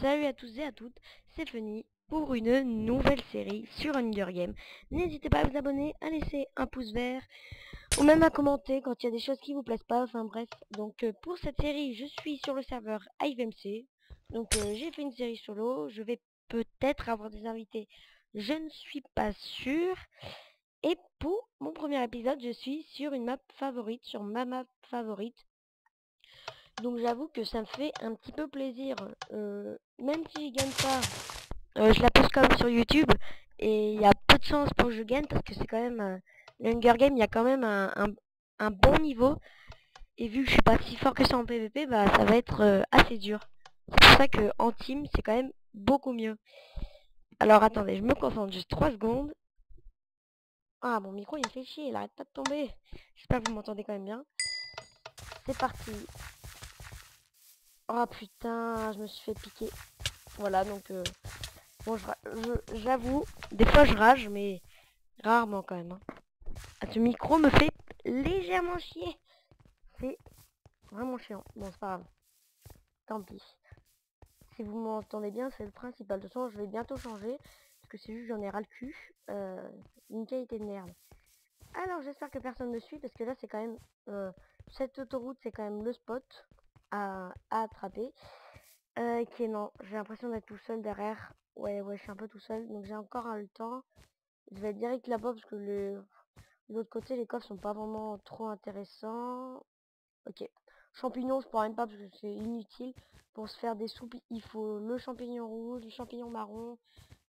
Salut à tous et à toutes, c'est Fanny pour une nouvelle série sur Hunger Games. N'hésitez pas à vous abonner, à laisser un pouce vert ou même à commenter quand il y a des choses qui vous plaisent pas, enfin bref. Donc pour cette série, je suis sur le serveur IVMC. Donc j'ai fait une série solo, je vais peut-être avoir des invités, je ne suis pas sûre. Et pour mon premier épisode, je suis sur une map favorite, sur ma map favorite. Donc j'avoue que ça me fait un petit peu plaisir. Même si je gagne pas, je la poste quand même sur YouTube. Et il y a peu de chance pour que je gagne parce que c'est quand même... le Hunger Game, il y a quand même un bon niveau. Et vu que je suis pas si fort que ça en PvP, bah ça va être assez dur. C'est pour ça que en team, c'est quand même beaucoup mieux. Alors attendez, je me concentre juste 3 secondes. Ah, mon micro il me fait chier, il arrête pas de tomber. J'espère que vous m'entendez quand même bien. C'est parti. Oh putain, je me suis fait piquer. Voilà, donc bon, j'avoue, des fois je rage, mais rarement quand même. Hein. Ah, ce micro me fait légèrement chier. C'est vraiment chiant. Bon, c'est pas grave. Tant pis. Si vous m'entendez bien, c'est le principal. De toute façon, je vais bientôt changer. Parce que c'est juste j'en ai ras le cul. Une qualité de merde. Alors, j'espère que personne ne suit. Parce que là, c'est quand même... cette autoroute, c'est quand même le spot à attraper. Qui est non. J'ai l'impression d'être tout seul derrière. Ouais, je suis un peu tout seul. Donc j'ai encore le temps. Je vais être direct là-bas parce que de l'autre côté, les coffres sont pas vraiment trop intéressants. Ok. Champignons, je pourrais même pas parce que c'est inutile. Pour se faire des soupes, il faut le champignon rouge, le champignon marron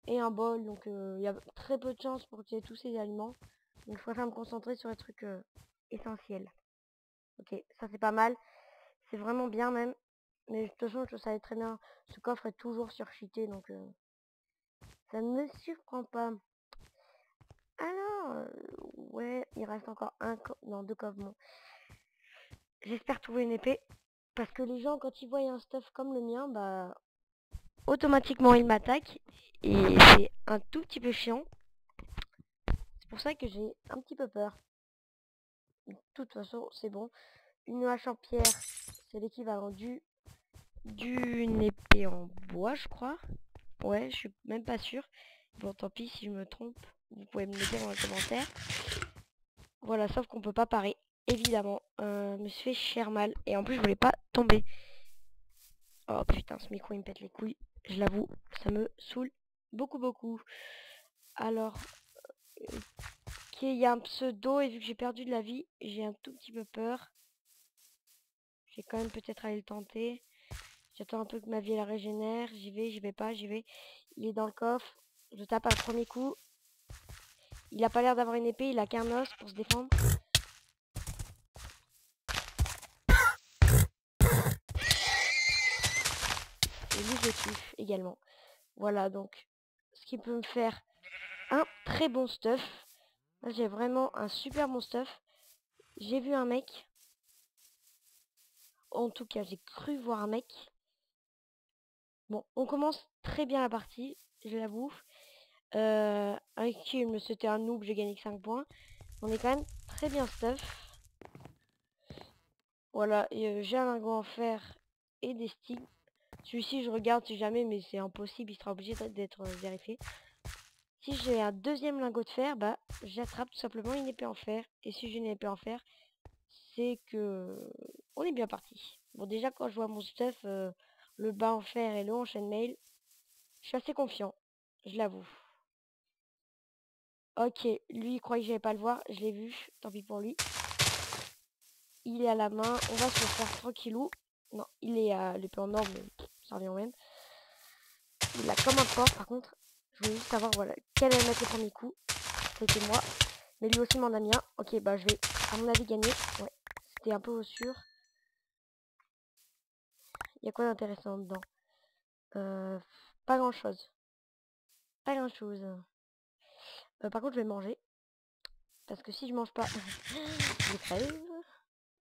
et un bol. Donc il y a très peu de chances pour qu'il y ait tous ces aliments. Donc je préfère me concentrer sur les trucs essentiels. Ok, ça c'est pas mal. C'est vraiment bien même. Mais de toute façon, je savais très bien. Ce coffre est toujours surcheaté, donc ça ne me surprend pas. Alors, ouais, il reste encore non, deux coffres. Bon. J'espère trouver une épée. Parce que les gens, quand ils voient un stuff comme le mien, bah, automatiquement, ils m'attaquent. Et c'est un tout petit peu chiant. C'est pour ça que j'ai un petit peu peur. De toute façon, c'est bon. Une hache en pierre, c'est l'équivalent d'une épée en bois, je crois. Ouais, je suis même pas sûre. Bon, tant pis si je me trompe. Vous pouvez me le dire dans les commentaires. Voilà, sauf qu'on peut pas parer. Évidemment. Me suis fait cher mal. Et en plus, je voulais pas tomber. Oh putain, ce micro il me pète les couilles. Je l'avoue, ça me saoule beaucoup. Alors, il y a un pseudo et vu que j'ai perdu de la vie, j'ai un tout petit peu peur. Je vais quand même peut-être aller le tenter. J'attends un peu que ma vie la régénère. J'y vais pas, j'y vais. Il est dans le coffre. Je tape à le premier coup. Il a pas l'air d'avoir une épée, il a qu'un os pour se défendre. Et lui, je le tue également. Voilà, donc, ce qui peut me faire un très bon stuff. Là, j'ai vraiment un super bon stuff. J'ai vu un mec. En tout cas, j'ai cru voir un mec. Bon, on commence très bien la partie, je l'avoue. Un kill, c'était un noob, j'ai gagné que 5 points. On est quand même très bien stuff. Voilà, et j'ai un lingot en fer et des sticks. Celui-ci, je regarde si jamais, mais c'est impossible, il sera obligé d'être vérifié. Si j'ai un deuxième lingot de fer, bah j'attrape tout simplement une épée en fer. Et si j'ai une épée en fer, c'est que on est bien parti. Bon, déjà quand je vois mon stuff, le bas en fer et le en chaîne-mail, je suis assez confiant, je l'avoue. Ok, lui il croyait que j'allais pas le voir, je l'ai vu, tant pis pour lui. Il est à la main, on va se le faire tranquillou. Non, il est à l'épée en or, mais ça revient au même. Il a comme un porc par contre. Je voulais juste savoir voilà, quel allait mettre le premier coup. C'était moi. Mais lui aussi m'en a mis un. Ok, bah je vais à mon avis gagner. Ouais, c'était un peu sûr. Il y a quoi d'intéressant dedans? Pas grand chose. Pas grand chose. Par contre, je vais manger. Parce que si je mange pas, je crève.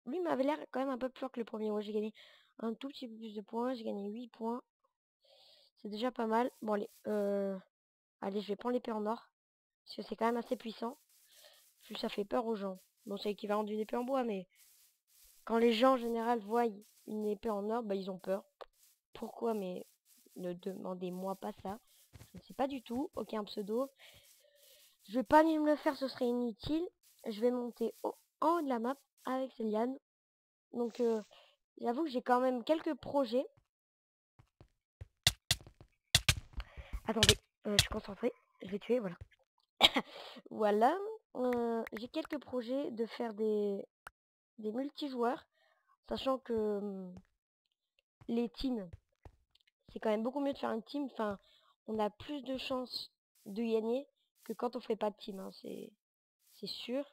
Lui m'avait l'air quand même un peu plus fort que le premier. Ouais, j'ai gagné un tout petit peu plus de points. J'ai gagné 8 points. C'est déjà pas mal. Bon, allez. Allez, je vais prendre l'épée en or. Parce que c'est quand même assez puissant. Plus ça fait peur aux gens. Bon, c'est l'équivalent d'une épée en bois, mais quand les gens en général voient une épée en or, bah ils ont peur. Pourquoi? Mais Ne demandez-moi pas ça. Je ne sais pas du tout. Ok, un pseudo. Je vais pas aller me le faire, ce serait inutile. Je vais monter en haut de la map avec ces lianes. Donc, j'avoue que j'ai quand même quelques projets. Attendez, je suis concentrée. Je vais tuer, voilà. Voilà. J'ai quelques projets de faire des multijoueurs. Sachant que les teams, c'est quand même beaucoup mieux de faire une team. Enfin, on a plus de chances de gagner que quand on fait pas de team. Hein. C'est sûr.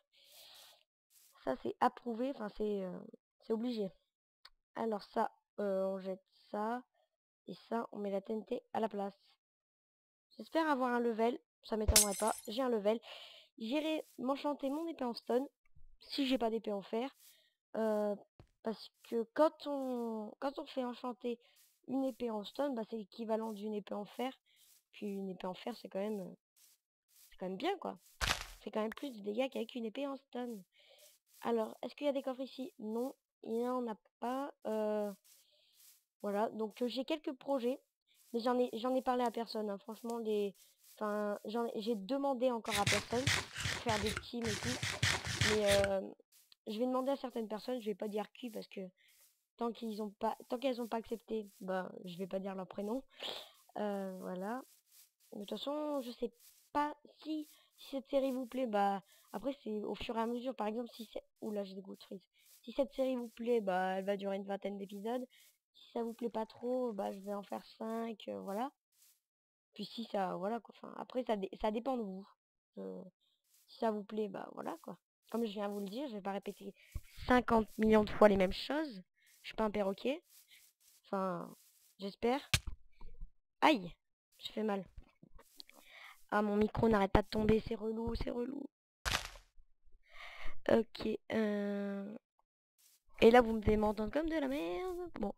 Ça, c'est approuvé. Enfin, c'est obligé. Alors ça, on jette ça. Et ça, on met la TNT à la place. J'espère avoir un level. Ça m'étonnerait pas. J'ai un level. J'irai m'enchanter mon épée en stone. Si j'ai pas d'épée en fer. Parce que quand on fait enchanter une épée en stone, bah, c'est l'équivalent d'une épée en fer. Puis une épée en fer, c'est quand même bien, quoi. C'est quand même plus de dégâts qu'avec une épée en stone. Alors, est-ce qu'il y a des coffres ici? Non, il n'y en a pas. Voilà, donc j'ai quelques projets, mais j'en ai parlé à personne. Hein. Franchement, j'ai demandé encore à personne pour faire des teams et tout. Mais je vais demander à certaines personnes, je vais pas dire qui parce que tant qu'elles ont pas accepté, bah je vais pas dire leur prénom. Voilà. De toute façon, je sais pas si cette série vous plaît, bah après c'est au fur et à mesure. Par exemple, oula, j'ai des gouttes frites. Si cette série vous plaît, bah elle va durer une vingtaine d'épisodes. Si ça vous plaît pas trop, bah je vais en faire 5, voilà. Puis si ça, voilà quoi. Enfin, après ça dépend de vous. Si ça vous plaît, bah voilà quoi. Comme je viens de vous le dire, je vais pas répéter 50 millions de fois les mêmes choses. Je suis pas un perroquet. Enfin, j'espère. Aïe, je fais mal. Ah, mon micro n'arrête pas de tomber, c'est relou, c'est relou. Ok. Et là, vous me devez m'entendre comme de la merde. Bon,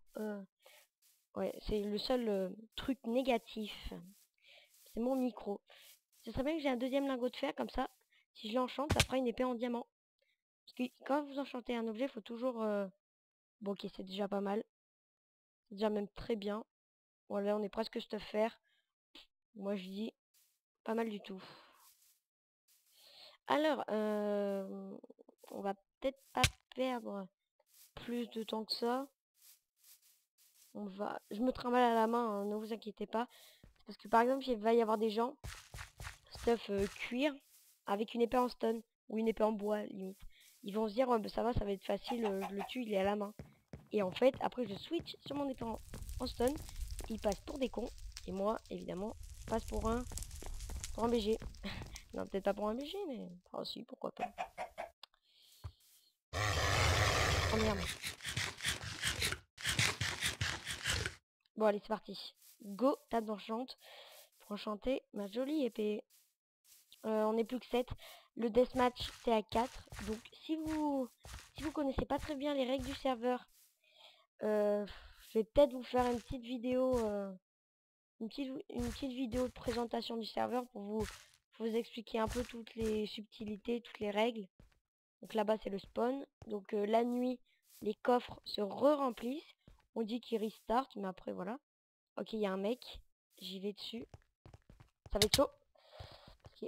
ouais, c'est le seul truc négatif. C'est mon micro. Ce serait bien que j'ai un deuxième lingot de fer, comme ça, si je l'enchante, ça fera une épée en diamant. Parce que quand vous enchantez un objet, il faut toujours... Bon, ok, c'est déjà pas mal. C'est déjà même très bien. Voilà, on est presque stuff faire. Moi, je dis pas mal du tout. Alors, on va peut-être pas perdre plus de temps que ça. Je me trimballe à la main, hein, ne vous inquiétez pas. Parce que par exemple, il va y avoir des gens, stuff cuir, avec une épée en stone, ou une épée en bois, limite. Ils vont se dire, ouais, bah, ça va être facile, je le tue, il est à la main. Et en fait, après, je switch sur mon épée en stone, ils passent pour des cons. Et moi, évidemment, je passe pour un BG. Non, peut-être pas pour un BG, mais... Oh si, pourquoi pas. Oh merde. Bon, allez, c'est parti. Go, table d'enchante. Pour enchanter ma jolie épée. On n'est plus que 7. Le deathmatch, c'est à 4. Donc, si vous connaissez pas très bien les règles du serveur, je vais peut-être vous faire une petite vidéo... une petite vidéo de présentation du serveur pour vous expliquer un peu toutes les subtilités, toutes les règles. Donc là-bas c'est le spawn. Donc la nuit, les coffres se re-remplissent. On dit qu'il restart, mais après voilà. Ok, il y a un mec. J'y vais dessus. Ça va être chaud.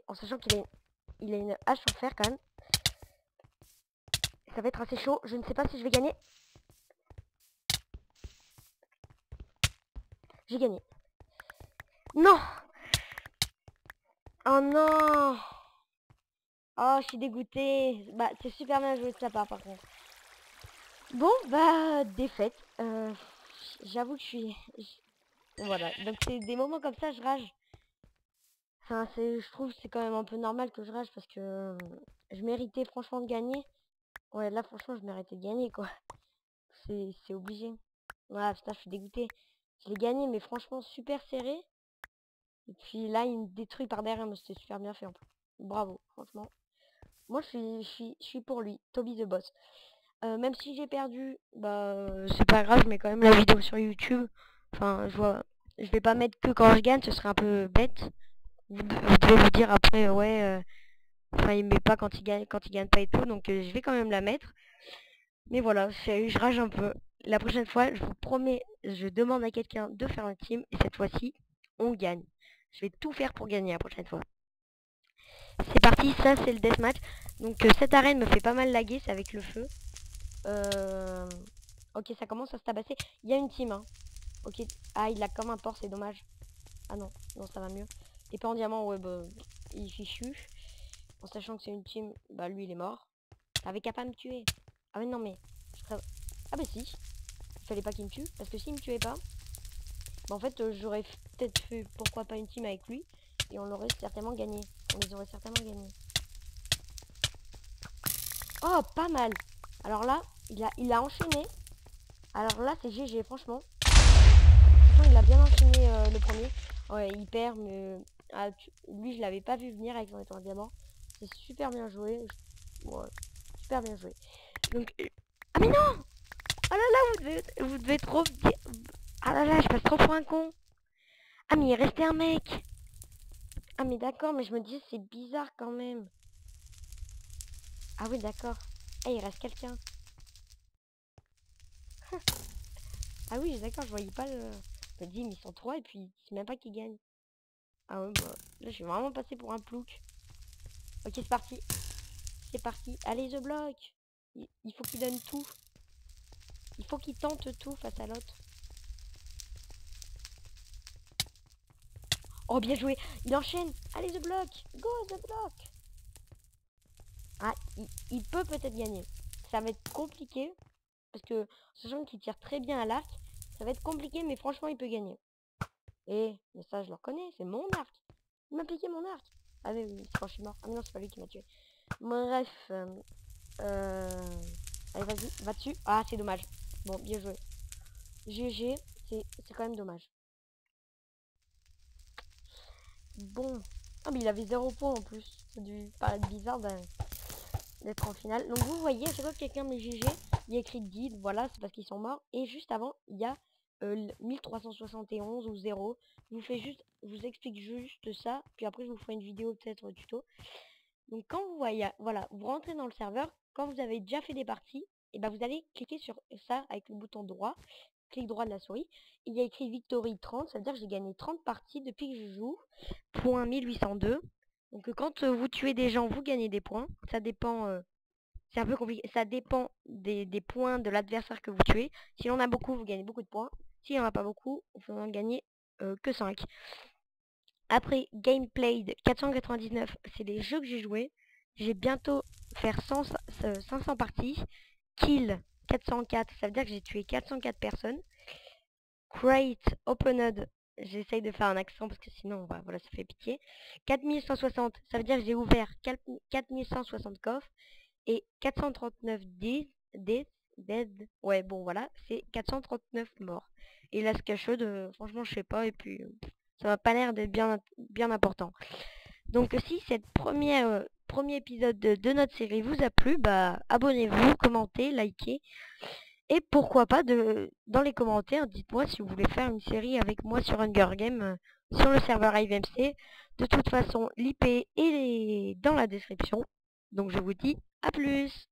En sachant qu'il a une hache en fer quand même. Ça va être assez chaud. Je ne sais pas si je vais gagner. J'ai gagné. Non! Oh non! Oh, je suis dégoûtée. Bah, c'est super bien joué de sa part, par contre. Bon, bah, défaite. J'avoue que voilà. Donc, c'est des moments comme ça, je rage. Enfin, je trouve que c'est quand même un peu normal que je rage parce que je méritais franchement de gagner. Ouais, là, franchement, je méritais de gagner, quoi. C'est obligé. Voilà, putain, je suis dégoûtée. Je l'ai gagné, mais franchement, super serré. Et puis là, il me détruit par derrière, mais c'était super bien fait, en plus. Bravo, franchement. Moi, je suis pour lui, Toby the Boss. Même si j'ai perdu, bah c'est pas grave, je mets quand même la vidéo sur YouTube. Enfin, je vais pas mettre que quand je gagne, ce serait un peu bête. Vous devez vous dire après, ouais, enfin il met pas quand il gagne pas et tout, donc je vais quand même la mettre. Mais voilà, je rage un peu. la prochaine fois, je vous promets, je demande à quelqu'un de faire un team et cette fois-ci, on gagne. Je vais tout faire pour gagner la prochaine fois. C'est parti, ça c'est le deathmatch. Donc cette arène me fait pas mal laguer, c'est avec le feu. Ok, ça commence à se tabasser. Il y a une team, hein. Ok, ah il a comme un port, c'est dommage. Ah non, non ça va mieux. Et pas en diamant, ouais bah, il est fichu. En sachant que c'est une team, bah lui il est mort. T'avais qu'à pas me tuer. Ah mais non mais, ah bah si. Il fallait pas qu'il me tue, parce que s'il me tuait pas, bah en fait j'aurais peut-être fait pourquoi pas une team avec lui. Et on l'aurait certainement gagné. On les aurait certainement gagnés. Oh, pas mal. Alors là, il a enchaîné. Alors là, c'est GG, franchement. Franchement, il a bien enchaîné le premier. Ouais, il perd, mais lui, je l'avais pas vu venir avec son étoile diamant. C'est super bien joué. Ouais, super bien joué. Donc, ah mais non! Oh là là, vous devez trop dire... Ah là là, je passe trop pour un con. Ah mais il restait un mec. Ah mais d'accord, mais je me dis c'est bizarre quand même. Ah oui, d'accord. Ah, il reste quelqu'un. Ah oui, d'accord, je voyais pas le... Je me dis, mais ils sont 3 et puis c'est même pas qu'ils gagnent. Ah ouais, bah là, je suis vraiment passé pour un plouc. Ok, c'est parti. C'est parti. Allez, The Block. Il faut qu'il donne tout. Il faut qu'il tente tout face à l'autre. Oh, bien joué. Il enchaîne. Allez, The Block. Go, The Block. Ah, il peut peut-être gagner. Ça va être compliqué. Parce que, sachant qu'il tire très bien à l'arc, ça va être compliqué, mais franchement, il peut gagner. Mais ça, je le reconnais. C'est mon arc. Il m'a piqué mon arc. Ah oui, oui, c'est quand je suis mort. Ah mais non, c'est pas lui qui m'a tué. Bref. Allez, vas-y, va dessus. Ah, c'est dommage. Bon, bien joué. GG, c'est quand même dommage. Bon. Ah, mais il avait 0 point en plus. Ça a dû paraître bizarre d'être en finale. Donc vous voyez, à chaque fois que quelqu'un met GG, il y a écrit guide. Voilà, c'est parce qu'ils sont morts. Et juste avant, il y a 1371 ou 0. Je vous explique juste ça. Puis après, je vous ferai une vidéo peut-être tuto. Donc quand vous voyez, voilà, vous rentrez dans le serveur, quand vous avez déjà fait des parties, et ben vous allez cliquer sur ça avec le bouton droit, clic droit de la souris. Il y a écrit Victory 30, ça veut dire que j'ai gagné 30 parties depuis que je joue. Point 1802. Donc quand vous tuez des gens, vous gagnez des points. Ça dépend, c'est un peu compliqué, ça dépend des points de l'adversaire que vous tuez. S'il en a beaucoup, vous gagnez beaucoup de points. S'il n'y en a pas beaucoup, vous en gagnez que 5. Après, gameplay de 499, c'est les jeux que j'ai joués. J'ai bientôt faire 500 parties. Kill 404, ça veut dire que j'ai tué 404 personnes. Crate opened, j'essaye de faire un accent parce que sinon, bah, voilà, ça fait pitié. 4160, ça veut dire que j'ai ouvert 4160 coffres. Et 439 dead. Ouais, bon, voilà, c'est 439 morts. Et là, ce cachode, franchement, je sais pas. Et puis, ça m'a pas l'air d'être bien important. Donc si cette premier épisode de notre série vous a plu, bah abonnez-vous, commentez, likez. Et pourquoi pas dans les commentaires, dites-moi si vous voulez faire une série avec moi sur Hunger Game sur le serveur IVMC. De toute façon, l'IP est dans la description. Donc je vous dis à plus.